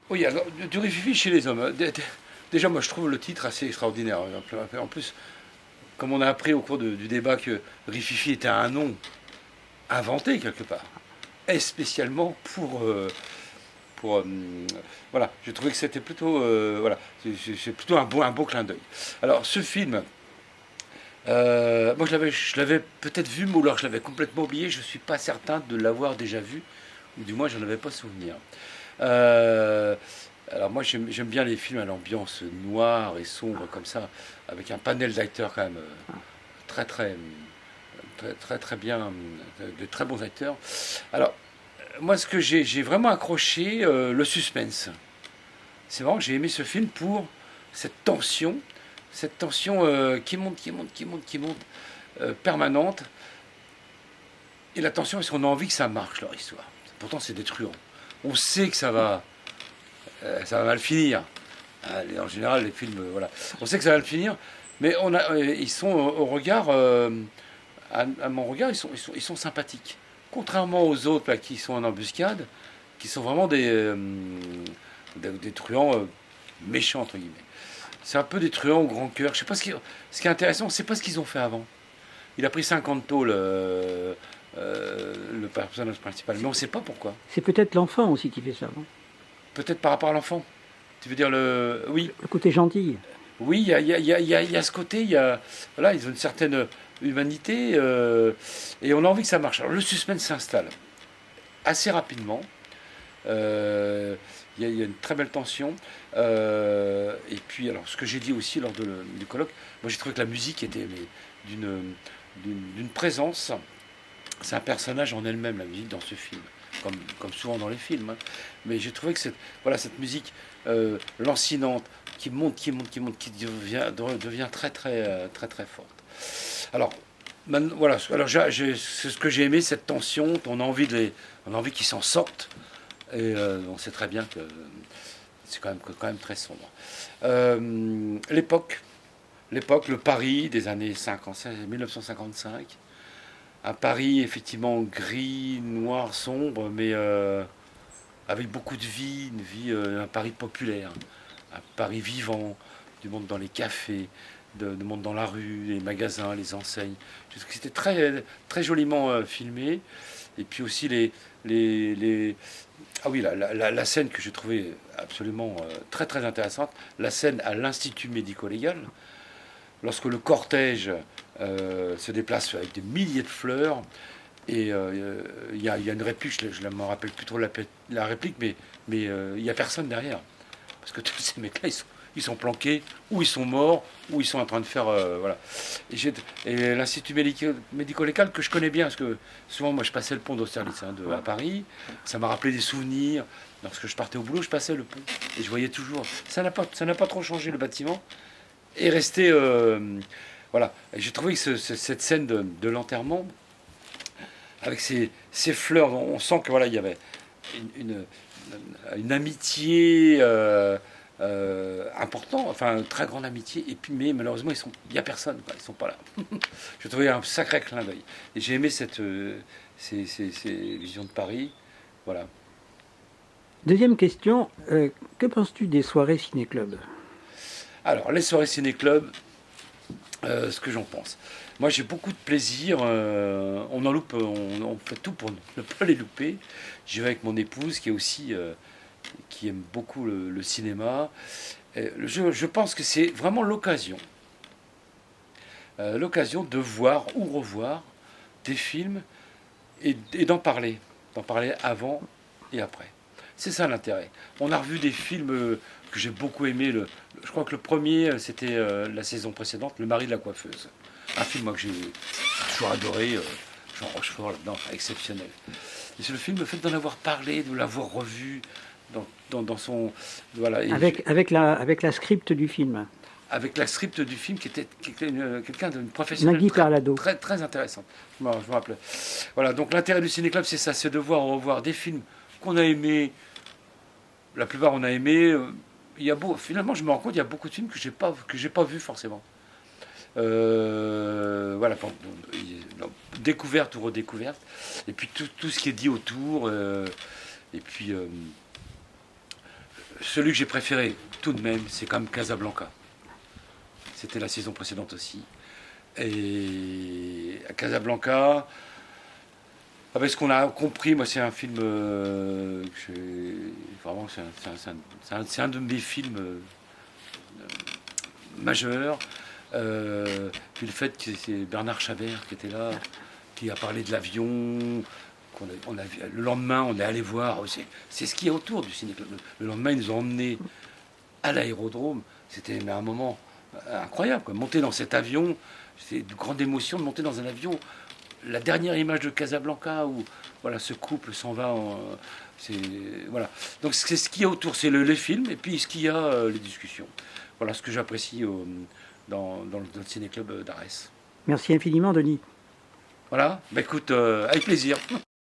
Oui, alors, du rififi chez les hommes. Déjà, moi, je trouve le titre assez extraordinaire. En plus, comme on a appris au cours du débat que rififi était un nom inventé quelque part, et spécialement pour voilà, j'ai trouvé que c'était plutôt voilà, c'est plutôt un beau clin d'œil. Alors, ce film, moi, je l'avais peut-être vu, mais alors je l'avais complètement oublié. Je suis pas certain de l'avoir déjà vu, ou du moins, j'en avais pas souvenir. Euh, alors moi j'aime bien les films à l'ambiance noire et sombre comme ça, avec un panel d'acteurs quand même très très très bien, de très bons acteurs. Alors moi ce que j'ai vraiment accroché, le suspense. C'est vraiment que j'ai aimé ce film pour cette tension qui monte, qui monte, qui monte, qui monte, permanente. Et la tension parce qu'on a envie que ça marche leur histoire. Pourtant c'est des truands. On sait que ça va mal finir. En général, les films, voilà. On sait que ça va le finir, mais ils sont au regard, à mon regard, ils sont sympathiques. Contrairement aux autres là, qui sont en embuscade, qui sont vraiment des truands méchants, entre guillemets. C'est un peu des truands au grand cœur. Je sais pas ce qui est intéressant, c'est pas ce qu'ils ont fait avant. Il a pris 50 tôles, le personnage principal, mais on ne sait pas pourquoi. C'est peut-être l'enfant aussi qui fait ça, non? Peut-être par rapport à l'enfant. Tu veux dire le. Oui, Le côté gentil. oui, il y a ce côté, voilà, ils ont une certaine humanité et on a envie que ça marche. Alors le suspense s'installe assez rapidement. Euh, il y a une très belle tension. Et puis, alors, ce que j'ai dit aussi lors du colloque, moi j'ai trouvé que la musique était d'une d'une présence. C'est un personnage en elle-même, la musique, dans ce film, comme souvent dans les films. Hein. Mais j'ai trouvé que voilà, cette musique lancinante, qui monte, qui monte, qui monte, qui devient très, très, très, très forte. Alors, voilà, alors c'est ce que j'ai aimé, cette tension, on a envie qu'ils s'en sortent, et on sait très bien que c'est quand même très sombre. L'époque, le Paris des années 50, 1955, un Paris effectivement gris, noir, sombre, mais avec beaucoup de vie, un Paris populaire, un Paris vivant, du monde dans les cafés, du monde dans la rue, les magasins, les enseignes. Je trouve que c'était très, très joliment filmé. Et puis aussi ah oui, la scène que j'ai trouvée absolument très très intéressante, la scène à l'Institut médico-légal, lorsque le cortège se déplace avec des milliers de fleurs, et y a une réplique, je ne me rappelle plus trop la réplique, mais il n'y a personne derrière. Parce que tous ces mecs-là, ils sont planqués, ou ils sont morts, ou ils sont en train de faire. Voilà. Et l'Institut médico-légal que je connais bien, parce que souvent, moi, je passais le pont d'Austerlitz à Paris. Ça m'a rappelé des souvenirs. Lorsque je partais au boulot, je passais le pont. Et je voyais toujours. Ça n'a pas trop changé, le bâtiment. Et resté. Voilà. Et j'ai trouvé que cette scène de l'enterrement, avec ces fleurs, on sent que voilà, il y avait une, une, une amitié importante, enfin une très grande amitié. Et puis, mais malheureusement, il n'y a personne, quoi, ils sont pas là. J'ai trouvé un sacré clin d'œil. Et j'ai aimé ces visions de Paris. Voilà. Deuxième question, que penses-tu des soirées ciné-club? Alors, les soirées ciné-club, ce que j'en pense. Moi, j'ai beaucoup de plaisir. On fait tout pour ne pas les louper. J'y vais avec mon épouse qui est aussi qui aime beaucoup le cinéma. Je pense que c'est vraiment l'occasion de voir ou revoir des films et d'en parler avant et après. C'est ça l'intérêt. On a revu des films que j'ai beaucoup aimés. Je crois que le premier, c'était la saison précédente, Le mari de la coiffeuse. Un film moi, que j'ai toujours adoré, Jean Rochefort là-dedans, exceptionnel. Et c'est le film, le fait d'en avoir parlé, de l'avoir revu dans son. Voilà, Avec la script du film, avec la script du film qui était quelqu'un d'une professionnelle Nagui Parlado. très, très intéressante. Je me rappelle. Voilà, donc l'intérêt du ciné-club, c'est ça, c'est de voir revoir des films qu'on a aimés. La plupart, on a aimé. Finalement, je me rends compte, il y a beaucoup de films que j'ai pas vus forcément. Voilà, découverte ou redécouverte. Et puis tout ce qui est dit autour. Et puis, celui que j'ai préféré, tout de même, c'est quand même Casablanca. C'était la saison précédente aussi. Et à Casablanca, avec ce qu'on a compris, moi c'est un film vraiment c'est un de mes films majeurs. Puis le fait que c'est Bernard Chabert qui était là, qui a parlé de l'avion. Le lendemain, on est allé voir. C'est ce qu'il y a autour du ciné-club. Le lendemain, ils nous ont emmenés à l'aérodrome. C'était un moment incroyable, quoi. Monter dans cet avion, c'est une grande émotion de monter dans un avion. La dernière image de Casablanca où voilà, ce couple s'en va. Voilà. Donc c'est ce qu'il y a autour, c'est les films et puis ce qu'il y a, les discussions. Voilà ce que j'apprécie dans le ciné-club d'Arès. Merci infiniment, Denis. Voilà, bah écoute, avec plaisir.